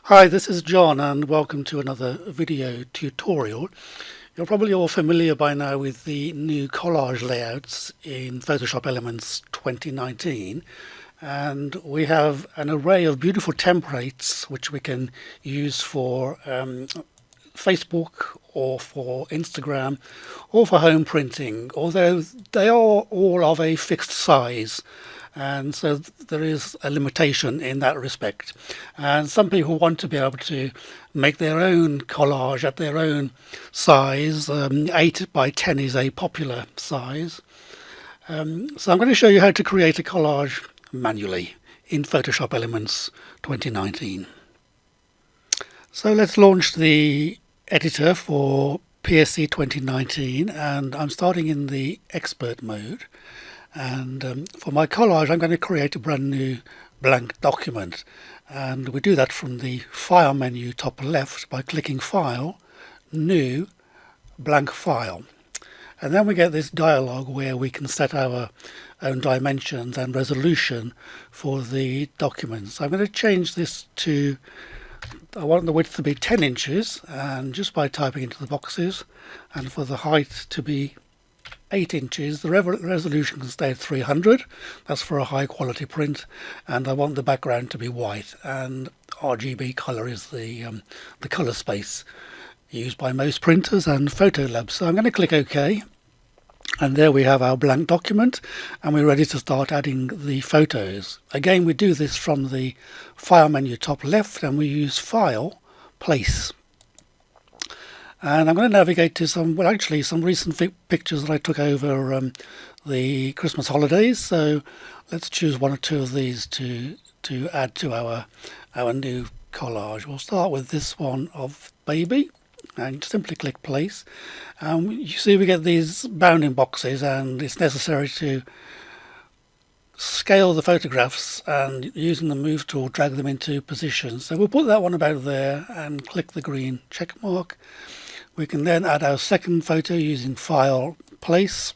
Hi, this is John and welcome to another video tutorial. You're probably all familiar by now with the new collage layouts in Photoshop Elements 2019, and we have an array of beautiful templates which we can use for Facebook or for Instagram or for home printing, although they are all of a fixed size. And so there is a limitation in that respect. And some people want to be able to make their own collage at their own size. 8 by 10 is a popular size. So I'm going to show you how to create a collage manually in Photoshop Elements 2019. So let's launch the editor for PSC 2019, and I'm starting in the expert mode. And for my collage, I'm going to create a brand new blank document, and we do that from the File menu top left by clicking File, New, Blank File. And then we get this dialog where we can set our own dimensions and resolution for the document. So I'm going to change this to, I want the width to be 10 inches, and just by typing into the boxes, and for the height to be 8 inches. The resolution can stay at 300. That's for a high quality print, and I want the background to be white, and RGB color is the color space used by most printers and photo labs. So I'm going to click OK, and there we have our blank document, and we're ready to start adding the photos. Again, we do this from the File menu top left, and we use File, Place. And I'm going to navigate to some recent pictures that I took over the Christmas holidays. So let's choose one or two of these to add to our new collage. We'll start with this one of baby, and simply click place. You see we get these bounding boxes, and it's necessary to scale the photographs, and using the move tool drag them into position. So we'll put that one about there and click the green check mark. We can then add our second photo using File, Place,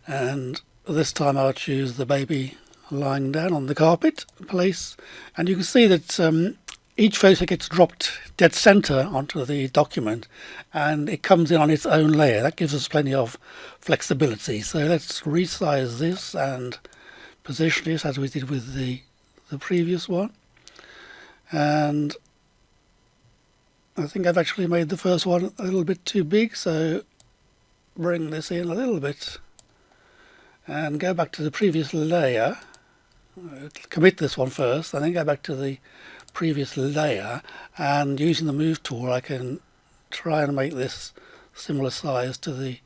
and this time I'll choose the baby lying down on the carpet, Place, and you can see that each photo gets dropped dead center onto the document, and it comes in on its own layer. That gives us plenty of flexibility. So let's resize this and position this as we did with the previous one, and I think I've actually made the first one a little bit too big, so bring this in a little bit and go back to the previous layer. Commit this one first, and then go back to the previous layer, and using the move tool I can try and make this similar size to the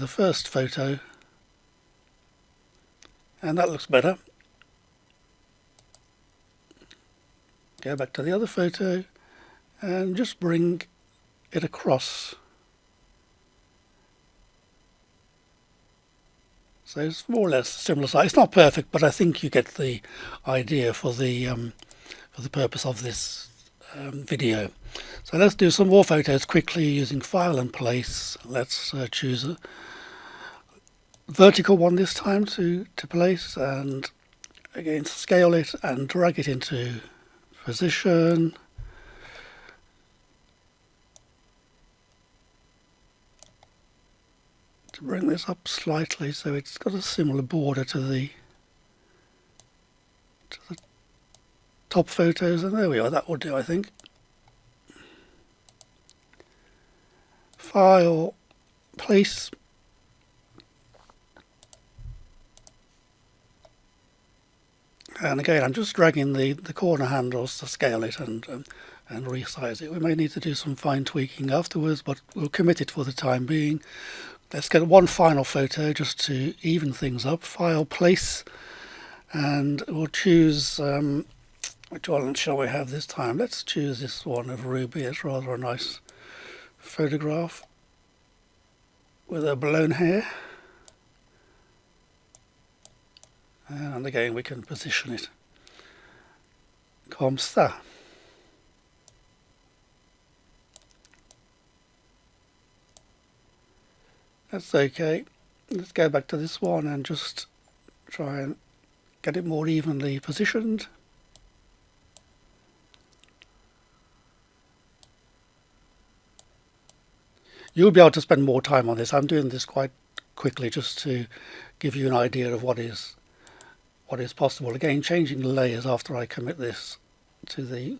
first photo, and that looks better. Go back to the other photo and just bring it across. So it's more or less similar size. It's not perfect, but I think you get the idea for the purpose of this video. So let's do some more photos quickly using File and Place. Let's choose a vertical one this time to place, and again scale it and drag it into position. Bring this up slightly so it's got a similar border to the top photos, and there we are. That will do, I think. File, Place, and again I'm just dragging the corner handles to scale it and resize it. We may need to do some fine tweaking afterwards, but we'll commit it for the time being. Let's get one final photo just to even things up. File, Place, and we'll choose, which one shall we have this time? Let's choose this one of Ruby. It's rather a nice photograph with her blown hair. And again we can position it. Comme ça. That's okay. Let's go back to this one and just try and get it more evenly positioned. You'll be able to spend more time on this. I'm doing this quite quickly just to give you an idea of what is possible. Again, changing the layers after I commit this to the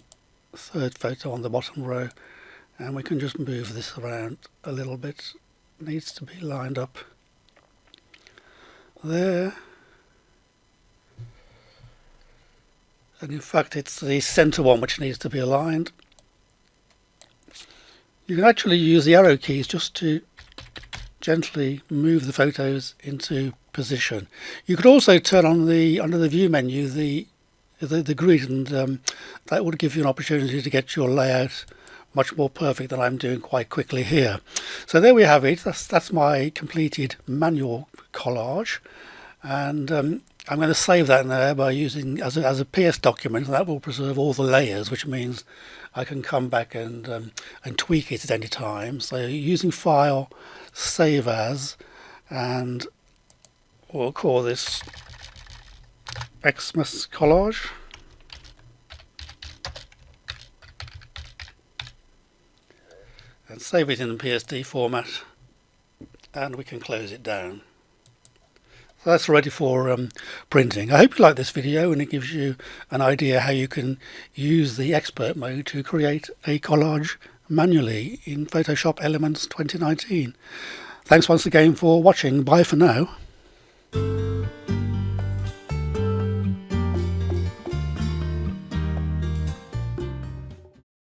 third photo on the bottom row, and we can just move this around a little bit. It needs to be lined up there, and in fact it's the center one which needs to be aligned. You can actually use the arrow keys just to gently move the photos into position. You could also turn on under the view menu the grid, and that would give you an opportunity to get your layout much more perfect than I'm doing quite quickly here. So there we have it. That's my completed manual collage, and I'm going to save that now by using as a PS document, and that will preserve all the layers, which means I can come back and tweak it at any time. So using File, Save As, and we'll call this Xmas Collage. And save it in the PSD format, and we can close it down. So that's ready for printing. I hope you like this video, and it gives you an idea how you can use the expert mode to create a collage manually in Photoshop Elements 2019. Thanks once again for watching. Bye for now.